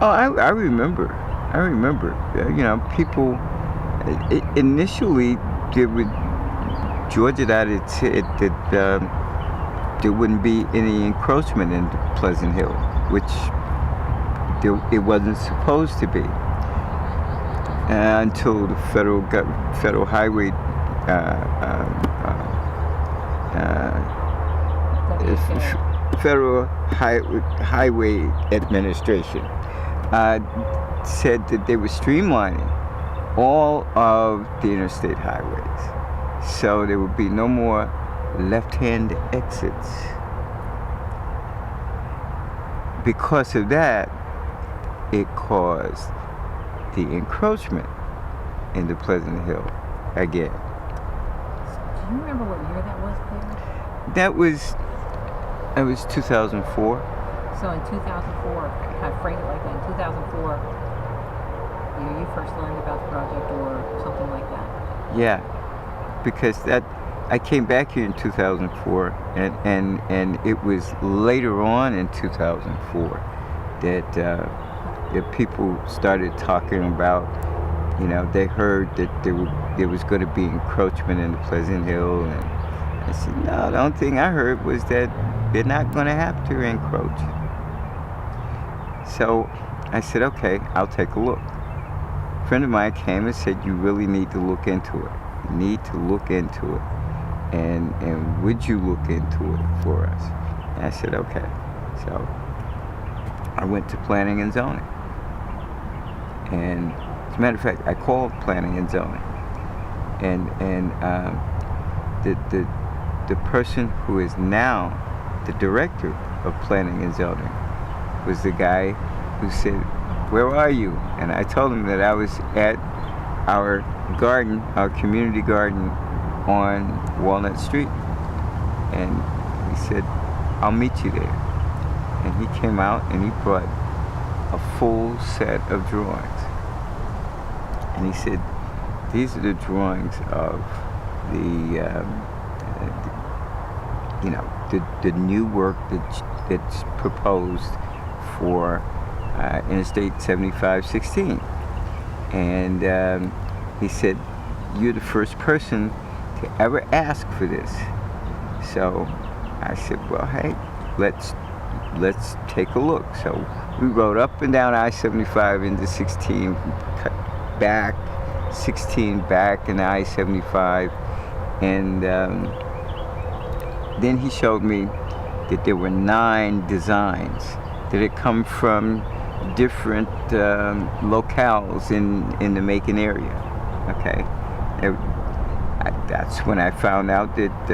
Oh, I remember. I remember. People initially there would Georgia that it said that there wouldn't be any encroachment into Pleasant Hill, which it wasn't supposed to be until the federal highway federal highway administration said that they were streamlining all of the interstate highways, so there would be no more left-hand exits. Because of that, it caused the encroachment into Pleasant Hill again. Do you remember what year that was, Claire? That was 2004. So in 2004, kind of frame it like that, in 2004, you first learned about the project or something like that? Yeah, because I came back here in 2004, and it was later on in 2004 that people started talking about, they heard that there was going to be encroachment into Pleasant Hill, and I said, no, the only thing I heard was that they're not going to have to encroach. So I said, okay, I'll take a look. A friend of mine came and said, you really need to look into it. You need to look into it. And would you look into it for us? And I said, okay. So I went to planning and zoning. And as a matter of fact, I called planning and zoning. And the person who is now the director of planning and zoning was the guy who said, where are you? And I told him that I was at our garden, our community garden on Walnut Street. And he said, I'll meet you there. And he came out and he brought a full set of drawings. And he said, these are the drawings of the new work that's proposed for Interstate 7516. And he said, you're the first person to ever ask for this. So I said, well, hey, let's take a look. So we rode up and down I-75 into 16, cut back, 16 back in I-75, and then he showed me that there were 9 designs that had come from different locales in the Macon area. Okay, that's when I found out that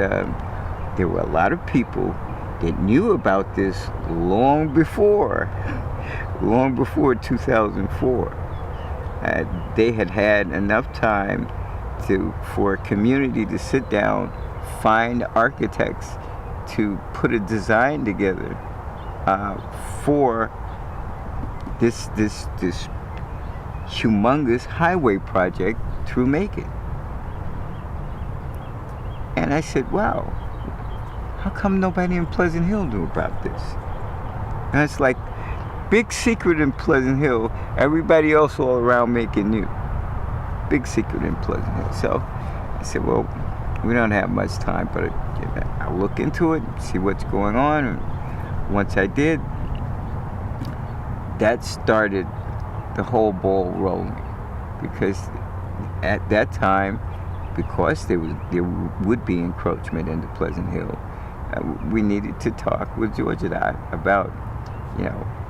there were a lot of people that knew about this long before 2004. They had enough time for a community to sit down, find architects to put a design together for this humongous highway project through Macon. And I said, wow, how come nobody in Pleasant Hill knew about this? And it's like, big secret in Pleasant Hill. Everybody else all around Macon knew. Big secret in Pleasant Hill. So I said, well, we don't have much time, but I'll look into it, see what's going on. And once I did, that started the whole ball rolling. Because at that time, because there would be encroachment into Pleasant Hill, we needed to talk with George and I about,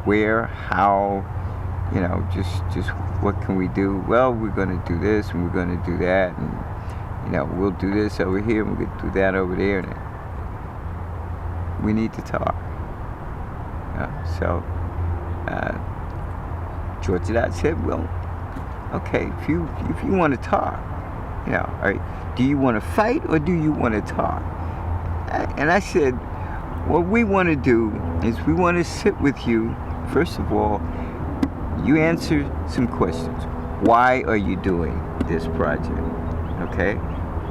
where, how, just what can we do? Well, we're going to do this and we're going to do that, and we'll do this over here and we're going to do that over there, and we need to talk. So George and I said, well, okay, if you want to talk, all right, do you want to fight or do you want to talk? And I said, what we want to do is we want to sit with you. First of all, you answer some questions. Why are you doing this project? Okay?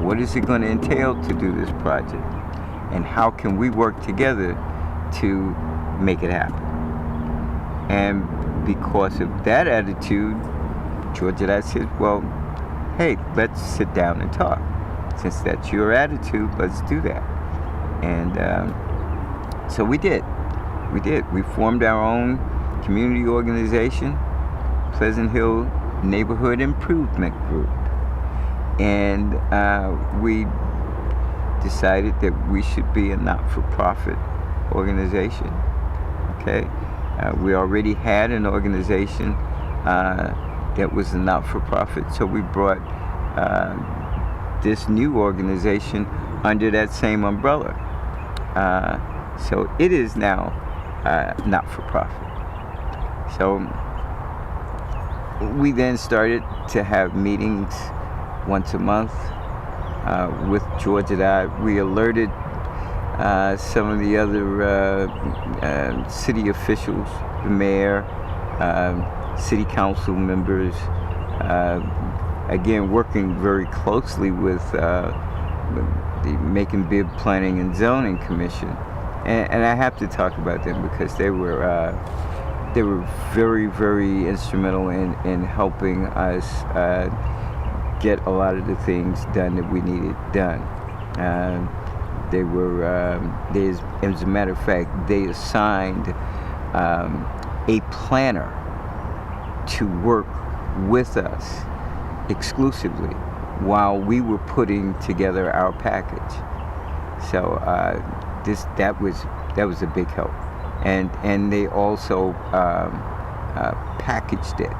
What is it going to entail to do this project? And how can we work together to make it happen? And because of that attitude, Georgia Dot said, well, hey, let's sit down and talk. Since that's your attitude, let's do that. And so we did. We formed our own community organization, Pleasant Hill Neighborhood Improvement Group. And we decided that we should be a not-for-profit organization. Okay, we already had an organization that was a not-for-profit, so we brought this new organization under that same umbrella. So it is now not-for-profit. So we then started to have meetings once a month with Georgia Dot. We alerted some of the other city officials, the mayor, city council members, again working very closely with the Macon Bibb Planning and Zoning Commission. And I have to talk about them because they were very, very instrumental in helping us get a lot of the things done that we needed done. They were, as a matter of fact, they assigned a planner to work with us exclusively while we were putting together our package. So that was a big help, and they also packaged it.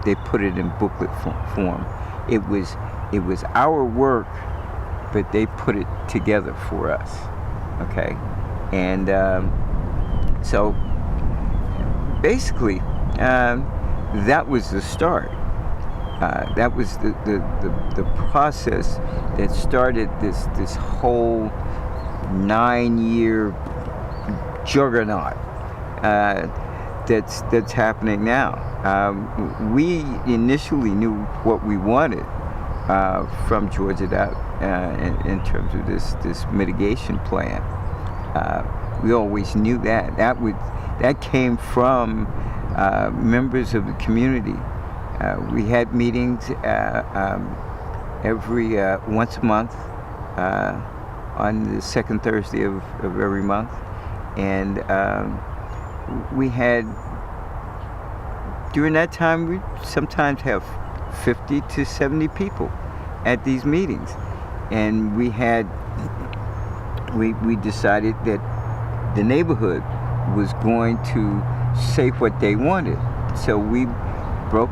They put it in booklet form. It was our work, but they put it together for us. Okay, and so basically that was the start. That was the process that started this whole 9-year juggernaut that's happening now. We initially knew what we wanted from Georgia Dot in terms of this mitigation plan. We always knew that came from members of the community. We had meetings every once a month on the second Thursday of every month, and we had, during that time, we sometimes have 50 to 70 people at these meetings, and we decided that the neighborhood was going to say what they wanted, so we broke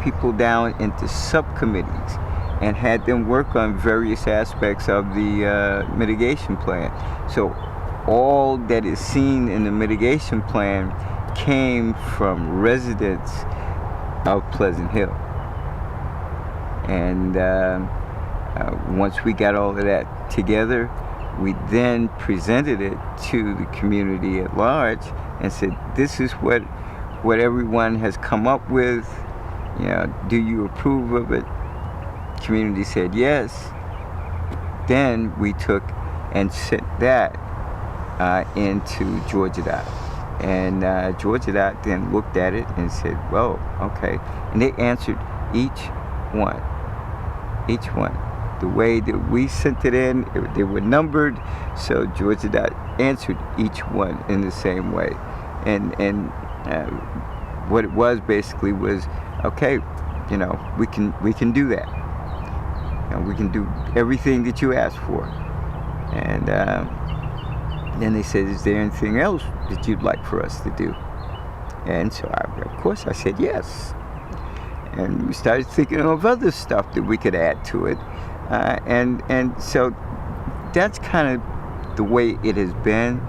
people down into subcommittees and had them work on various aspects of the mitigation plan. So all that is seen in the mitigation plan came from residents of Pleasant Hill. And once we got all of that together, we then presented it to the community at large and said, this is what everyone has come up with. You know, do you approve of it? Community said yes. Then we took and sent that into Georgia Dot. And Georgia Dot then looked at it and said, well, okay. And they answered each one. The way that we sent it in, they were numbered, so Georgia Dot answered each one in the same way. And what it was basically was, okay, you know, we can do that. You know, we can do everything that you asked for. And then they said, is there anything else that you'd like for us to do? And so of course I said yes. And we started thinking of other stuff that we could add to it. And so that's kind of the way it has been.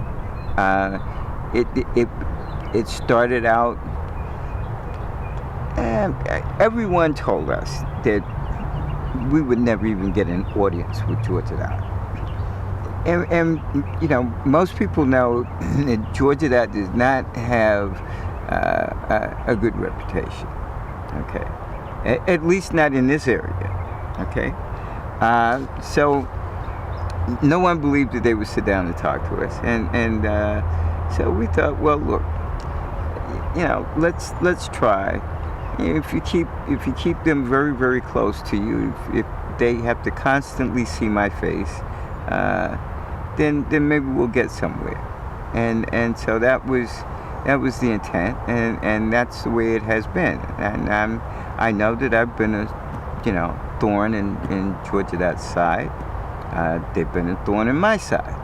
It started out, everyone told us that we would never even get an audience with Georgia Dot. And you know, most people know that Georgia Dot does not have a good reputation. Okay, at least not in this area. Okay, so no one believed that they would sit down and talk to us, and so we thought, well, look, let's try. If you keep them very, very close to you, if they have to constantly see my face, then maybe we'll get somewhere. And so that was the intent, and that's the way it has been. And I know that I've been a thorn in Georgia that side. They've been a thorn in my side.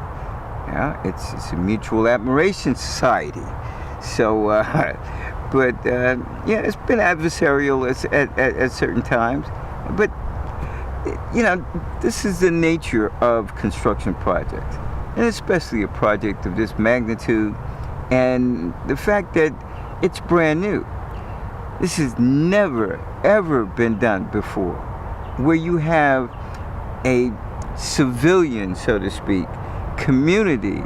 It's a mutual admiration society. So, but it's been adversarial at certain times. But this is the nature of construction projects, and especially a project of this magnitude, and the fact that it's brand new. This has never ever been done before, where you have a civilian, so to speak, community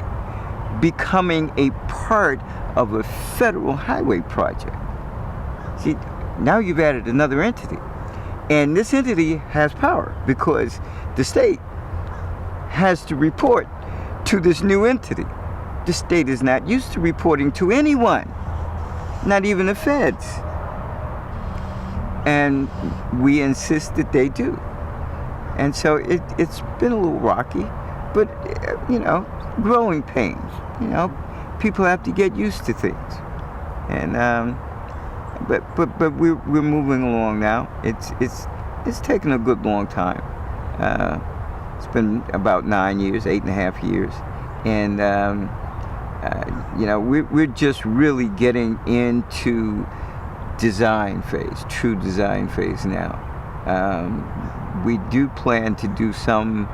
becoming a part of a federal highway project. See, now you've added another entity. And this entity has power because the state has to report to this new entity. The state is not used to reporting to anyone, not even the feds. And we insist that they do. And so it's been a little rocky, but growing pains. People have to get used to things. And but we're moving along now. It's taken a good long time. It's been about 9 years, 8.5 years, and we're just really getting into true design phase now. We do plan to do some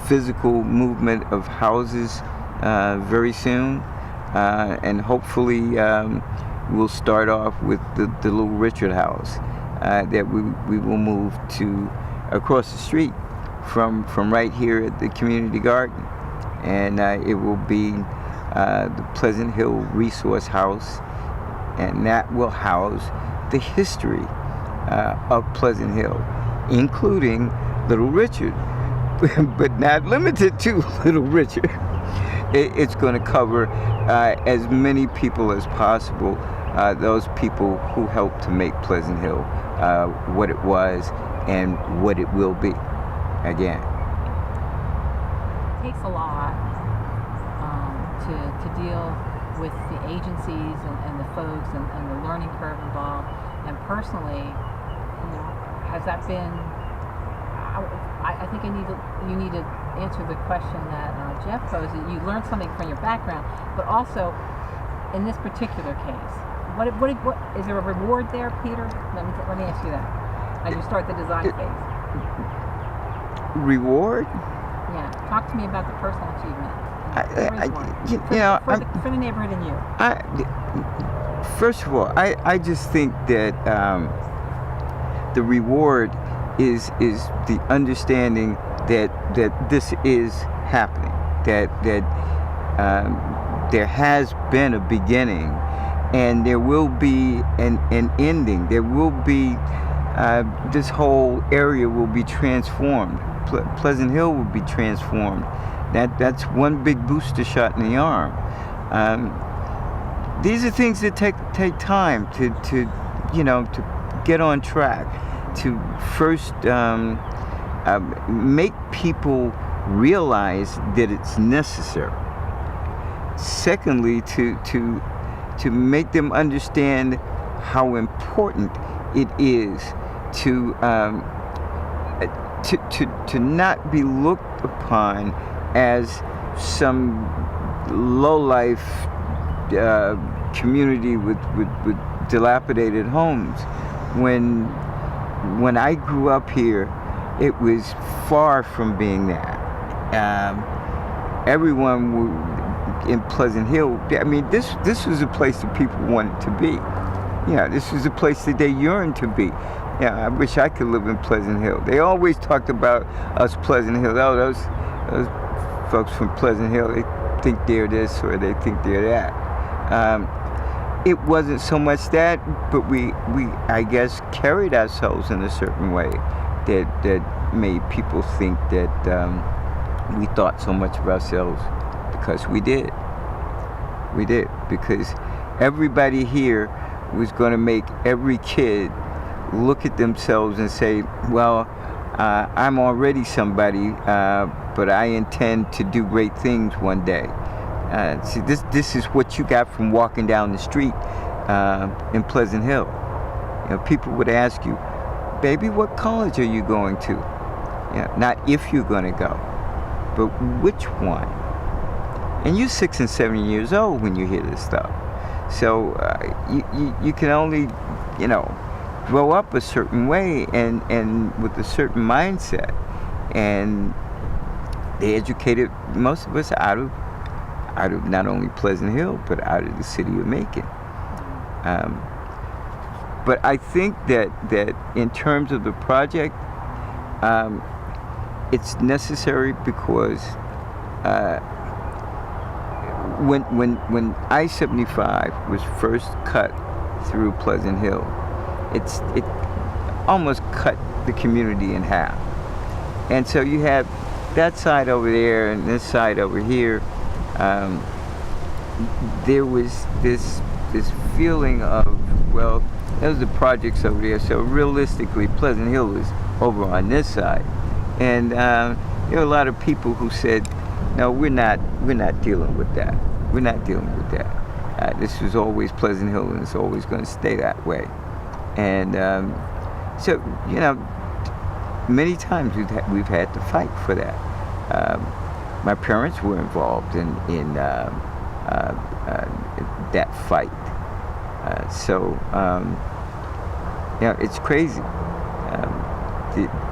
physical movement of houses very soon, and hopefully we'll start off with the Little Richard house that we will move to across the street from right here at the community garden, and it will be the Pleasant Hill Resource House, and that will house the history of Pleasant Hill, including Little Richard, but not limited to Little Richard. It's going to cover as many people as possible, those people who helped to make Pleasant Hill what it was and what it will be again. It takes a lot to deal with the agencies and the folks and the learning curve involved. And personally, has that been? I think you need to answer the question that Jeff posed. You learned something from your background, but also in this particular case, what is there a reward there, Peter? Let me ask you that as you start the design phase. Reward? Yeah, talk to me about the personal achievement. For the neighborhood and you. First of all, I just think that the reward is the understanding that this is happening, that there has been a beginning, and there will be an ending. There will be this whole area will be transformed. Pleasant Hill will be transformed. That's one big booster shot in the arm. These are things that take time to get on track, to first make people realize that it's necessary. Secondly, to make them understand how important it is to not be looked upon as some low-life community with dilapidated homes. When I grew up here, it was far from being that. Everyone in Pleasant Hill, I mean, this was a place that people wanted to be. This was a place that they yearned to be. I wish I could live in Pleasant Hill. They always talked about us Pleasant Hill. Oh, those folks from Pleasant Hill, they think they're this or they think they're that. It wasn't so much that, but we I guess carried ourselves in a certain way that made people think that we thought so much of ourselves, because we did, because everybody here was going to make every kid look at themselves and say, well, I'm already somebody, but I intend to do great things one day. See, this is what you got from walking down the street in Pleasant Hill. You know, people would ask you, baby, what college are you going to? You know, not if you're going to go, but which one. And you're 6 and 7 years old when you hear this stuff. So you can only, you know, grow up a certain way and with a certain mindset. And they educated most of us out of not only Pleasant Hill, but out of the city of Macon. But I think that in terms of the project, it's necessary because when I-75 was first cut through Pleasant Hill, it almost cut the community in half. And so you have that side over there and this side over here. There was this feeling of, well, those are the projects over there, so realistically Pleasant Hill is over on this side. And there were a lot of people who said, no, we're not dealing with that. We're not dealing with that. This was always Pleasant Hill, and it's always going to stay that way. And so, you know, many times we've had to fight for that. My parents were involved in that fight. So, you know, it's crazy.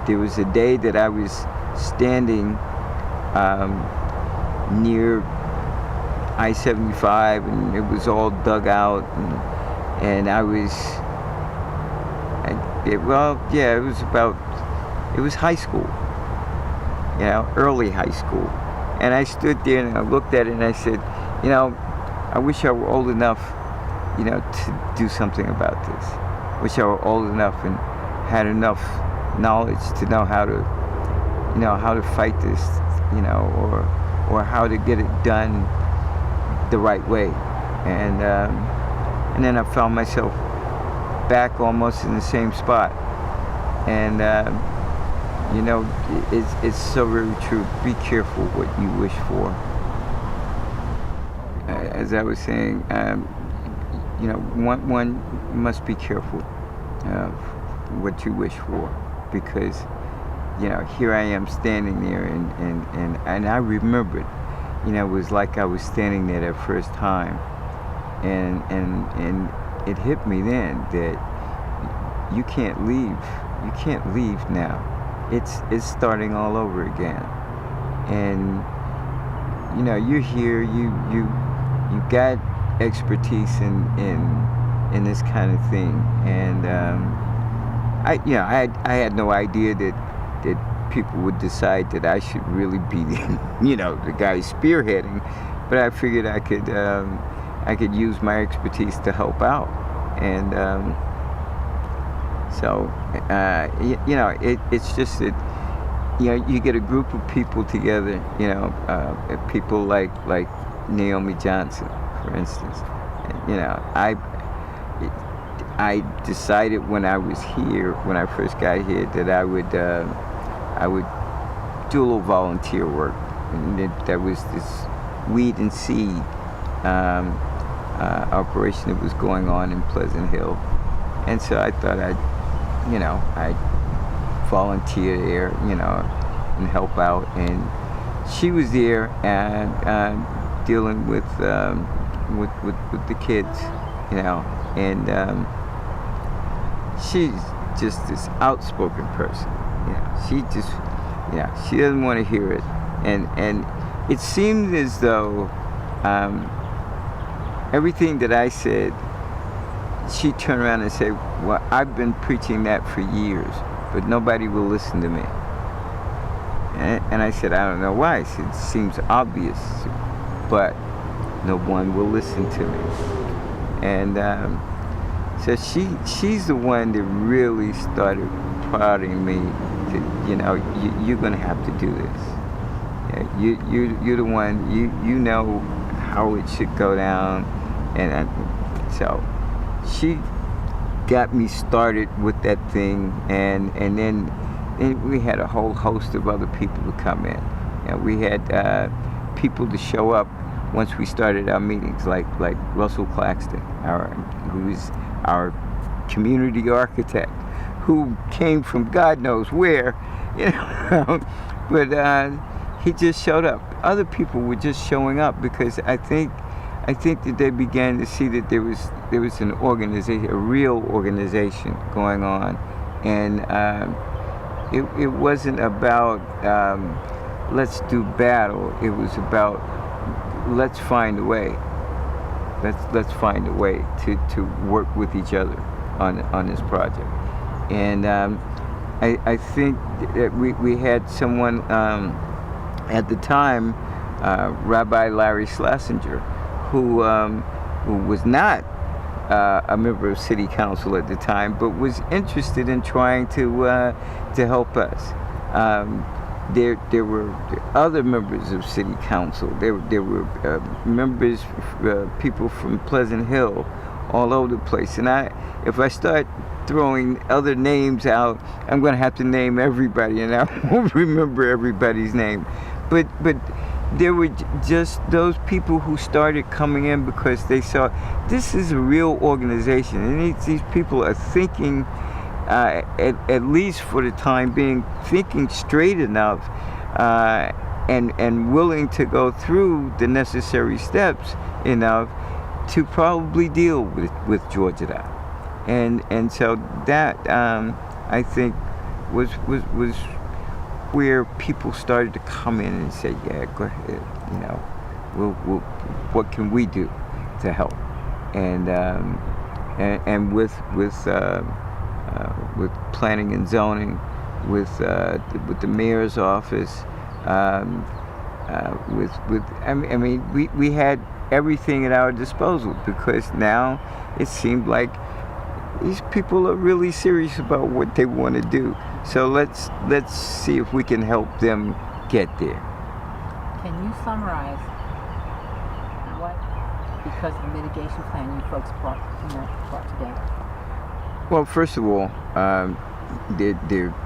There was a day that I was standing near I-75, and it was all dug out, and I was, it was high school, you know, early high school. And I stood there and I looked at it and I said, you know, I wish I were old enough, you know, to do something about this. Wish I were old enough and had enough knowledge to know how to fight this, you know, or how to get it done the right way. And then I found myself back almost in the same spot. And you know, it's so very true. Be careful what you wish for. As I was saying, you know, one must be careful of what you wish for, because, you know, here I am standing there, and I remembered, you know, it was like I was standing there that first time, and it hit me then that you can't leave. You can't leave now. It's starting all over again. And you know, you're here. You got expertise in this kind of thing. And I had no idea that people would decide that I should really be, you know, the guy spearheading. But I figured I could use my expertise to help out. And so, you know, it's just that, you know, you get a group of people together, you know, people like Naomi Johnson, for instance. You know, I decided when I was here, when I first got here, that I would do a little volunteer work. And there was this weed and seed operation that was going on in Pleasant Hill. And so I thought I'd volunteer there, you know, and help out. And she was there and dealing with the kids, you know, and she's just this outspoken person. You know, she doesn't want to hear it, and it seemed as though everything that I said, she turned around and said, well, I've been preaching that for years, but nobody will listen to me. And I said, I don't know why. I said, it seems obvious, but no one will listen to me. And so she's the one that really started prodding me to, you know, you're going to have to do this. Yeah, you're the one, you know how it should go down. And So she got me started with that thing, and then we had a whole host of other people to come in, and we had people to show up once we started our meetings, like Russell Claxton, who's our community architect, who came from God knows where, but he just showed up. Other people were just showing up because I think that they began to see that there was an organization, a real organization going on, and it wasn't about let's do battle. It was about let's find a way. Let's find a way to work with each other on this project. And I think that we had someone at the time, Rabbi Larry Schlesinger, who was not a member of City Council at the time, but was interested in trying to help us. There were other members of City Council. There were members, people from Pleasant Hill, all over the place. And if I start throwing other names out, I'm going to have to name everybody, and I won't remember everybody's name. But there were just those people who started coming in because they saw this is a real organization, and these people are thinking, at least for the time being, thinking straight enough, and willing to go through the necessary steps enough to probably deal with Georgia. And so that I think was where people started to come in and say, yeah, go ahead, we'll what can we do to help? And with planning and zoning, with the mayor's office, we had everything at our disposal, because now it seemed like these people are really serious about what they want to do. So let's see if we can help them get there. Can you summarize what, because of the mitigation plan, you folks brought together? Well, first of all,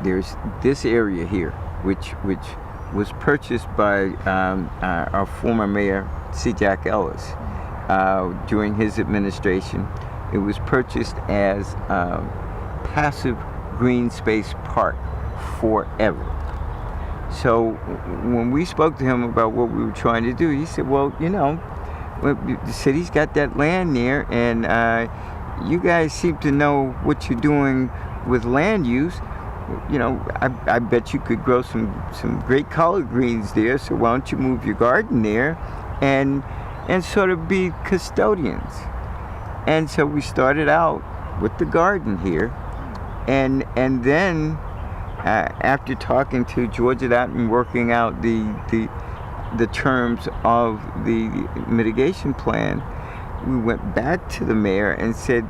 there's this area here, which was purchased by our former mayor, C. Jack Ellis, during his administration. It was purchased as passive green space park forever. So when we spoke to him about what we were trying to do, he said, well, the city's got that land there, and you guys seem to know what you're doing with land use. I bet you could grow some great collard greens there, so why don't you move your garden there and sort of be custodians. And so we started out with the garden here, and then after talking to Georgia and working out the terms of the mitigation plan, we went back to the mayor and said,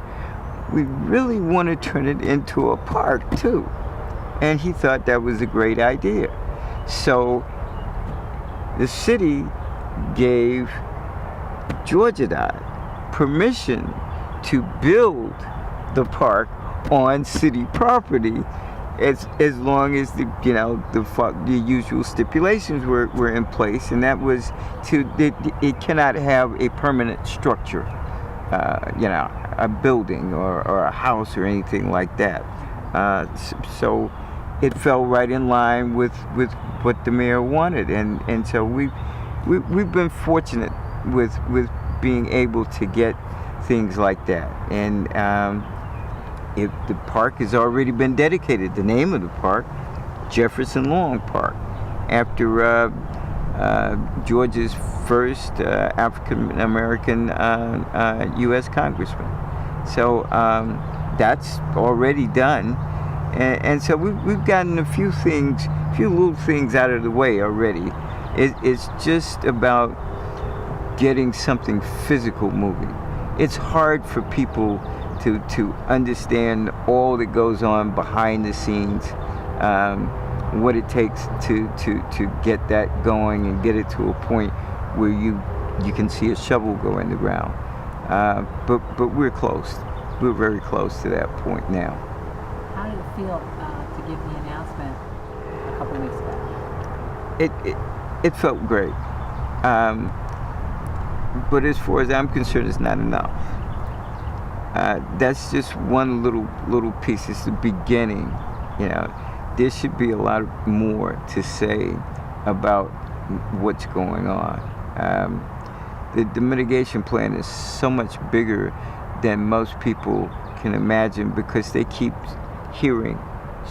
we really want to turn it into a park too. And he thought that was a great idea. So the city gave Georgia permission to build the park on city property, as long as the usual stipulations were in place, and that was it cannot have a permanent structure, a building or a house or anything like that. So it fell right in line with what the mayor wanted, and so we've been fortunate with being able to get things like that. And the park has already been dedicated. The name of the park, Jefferson Long Park, after Georgia's first African American U.S. congressman. So that's already done, and so we've gotten a few little things out of the way already. It's just about getting something physical moving. It's hard for people to understand all that goes on behind the scenes, what it takes to get that going and get it to a point where you can see a shovel go in the ground. But we're close. We're very close to that point now. How did it feel to give the announcement a couple weeks ago? It felt great. But as far as I'm concerned, it's not enough. That's just one little piece. It's the beginning. There should be a lot more to say about what's going on. The mitigation plan is so much bigger than most people can imagine because they keep hearing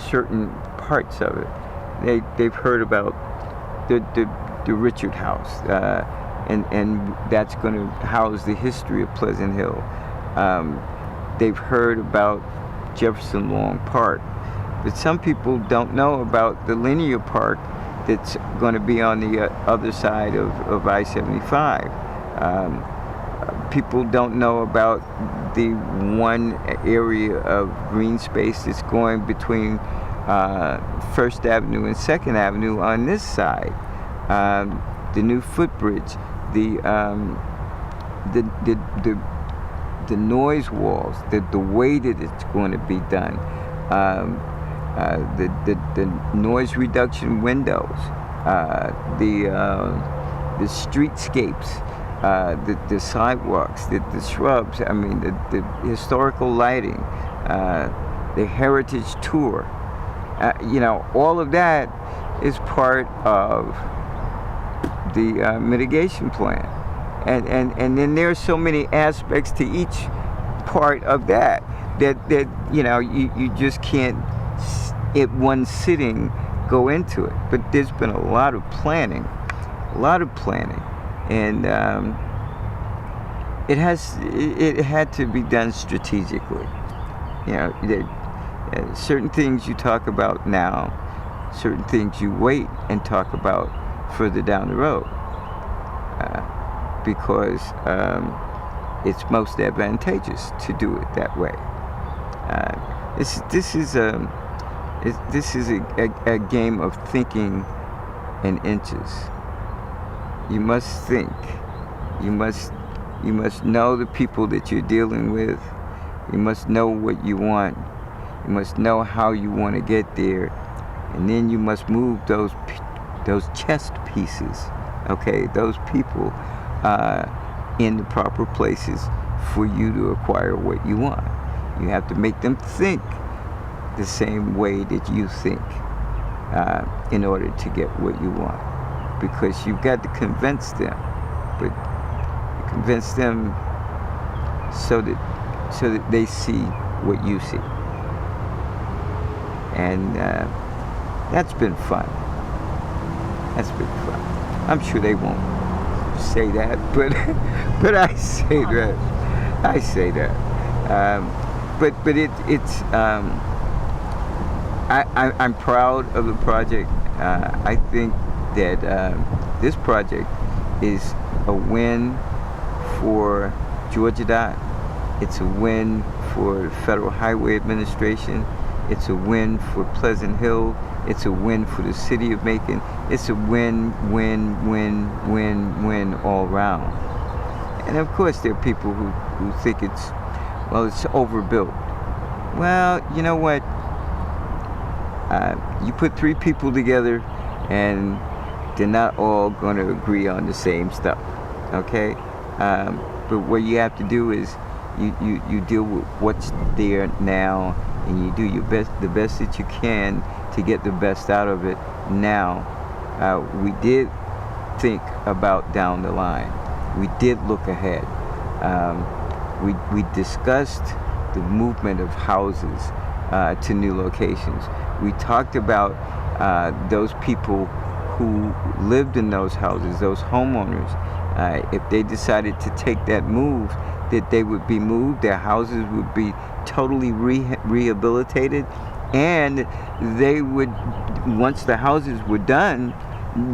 certain parts of it. They've heard about the Richard House, and that's going to house the history of Pleasant Hill. They've heard about Jefferson Long Park, but some people don't know about the linear park that's going to be on the other side of I-75. People don't know about the one area of green space that's going between First Avenue and Second Avenue on this side. The new footbridge, the noise walls, the way that it's going to be done, the noise reduction windows, the streetscapes, the sidewalks, the shrubs. I mean, the historical lighting, the heritage tour. All of that is part of the mitigation plan, and then there's so many aspects to each part of that you just can't at one sitting go into it. But there's been a lot of planning, and it had to be done strategically. Certain things you talk about now, certain things you wait and talk about further down the road, because it's most advantageous to do it that way. This is a game of thinking in inches. You must think. You must know the people that you're dealing with. You must know what you want. You must know how you want to get there, and then you must move those chess pieces. Okay, those people in the proper places for you to acquire what you want. You have to make them think the same way that you think in order to get what you want, because you've got to convince them, but convince them so that they see what you see, and that's been fun. I'm sure they won't say that, but I say that. But it's I'm proud of the project. I think that this project is a win for Georgia Dot. It's a win for Federal Highway Administration. It's a win for Pleasant Hill. It's a win for the city of Macon. It's a win all around. And of course, there are people who think it's overbuilt. Well, you know what? You put three people together, and they're not all going to agree on the same stuff. Okay? But what you have to do is you deal with what's there now, and you do the best that you can to get the best out of it now. We did think about down the line. We did look ahead. We discussed the movement of houses to new locations. We talked about those people who lived in those houses, those homeowners. If they decided to take that move, that they would be moved, their houses would be totally rehabilitated, and they would, once the houses were done,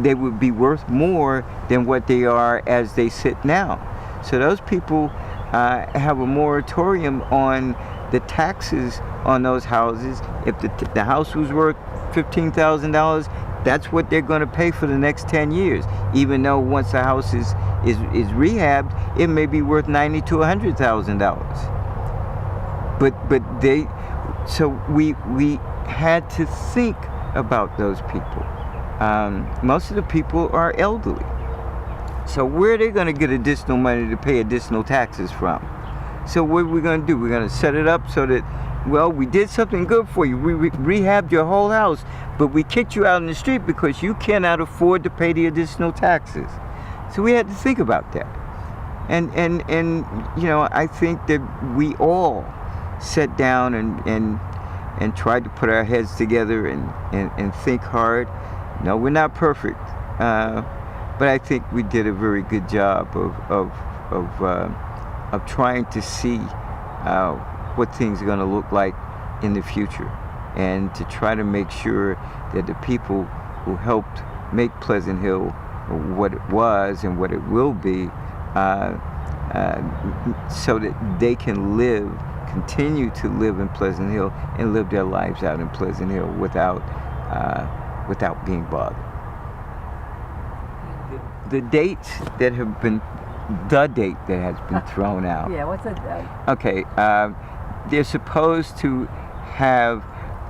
they would be worth more than what they are as they sit now. So those people have a moratorium on the taxes on those houses. If the house was worth $15,000, that's what they're going to pay for the next 10 years, even though once the house is rehabbed, it may be worth $90,000 to $100,000. But so we had to think about those people. Most of the people are elderly. So where are they going to get additional money to pay additional taxes from? So what are we going to do? We're going to set it up so that, well, we did something good for you. We rehabbed your whole house, but we kicked you out in the street because you cannot afford to pay the additional taxes. So we had to think about that. And you know, I think that we all sat down and tried to put our heads together and think hard. No, we're not perfect, but I think we did a very good job of trying to see what things are going to look like in the future, and to try to make sure that the people who helped make Pleasant Hill what it was and what it will be, so that they can continue to live in Pleasant Hill and live their lives out in Pleasant Hill without being bothered. The dates that have been, the date that has been thrown out. Yeah, what's it? Okay, they're supposed to have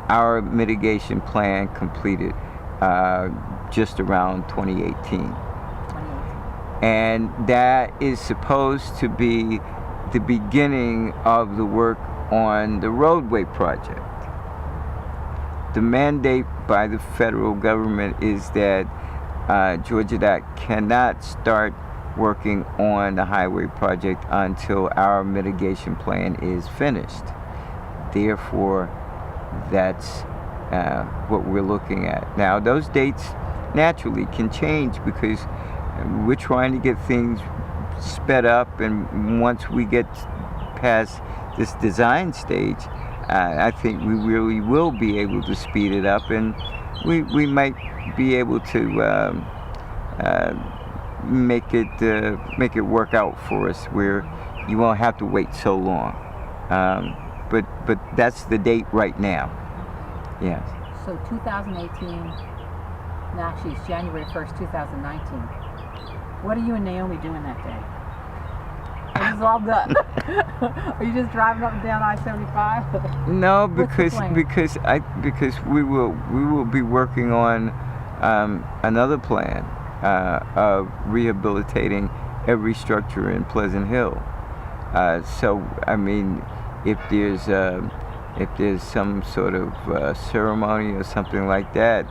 our mitigation plan completed just around 2018. And that is supposed to be the beginning of the work on the roadway project. The mandate by the federal government is that Georgia DOT cannot start working on the highway project until our mitigation plan is finished. Therefore, that's what we're looking at. Now, those dates naturally can change because we're trying to get things sped up, and once we get past this design stage, I think we really will be able to speed it up, and we might be able to make it work out for us where you won't have to wait so long. But that's the date right now. Yes. So 2018. No, actually, it's January 1st, 2019. What are you and Naomi doing that day? When it's all done? Are you just driving up and down I-75? No, because we will be working on another plan of rehabilitating every structure in Pleasant Hill. So I mean, if there's some sort of ceremony or something like that,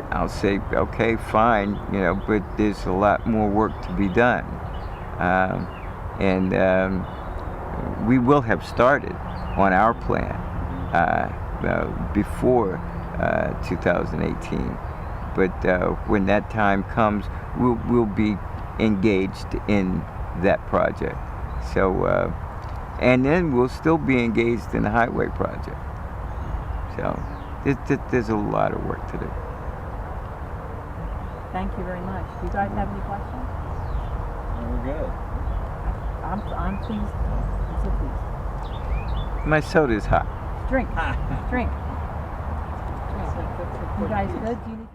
I'll say, okay, fine, you know, but there's a lot more work to be done. And we will have started on our plan before 2018. But when that time comes, we'll be engaged in that project. So, and then we'll still be engaged in the highway project. So there's a lot of work to do. Thank you very much. Do you guys have any questions? We're good. I'm pleased. I'm so pleased. My soda is hot. Drink. Drink. You guys good? Do you need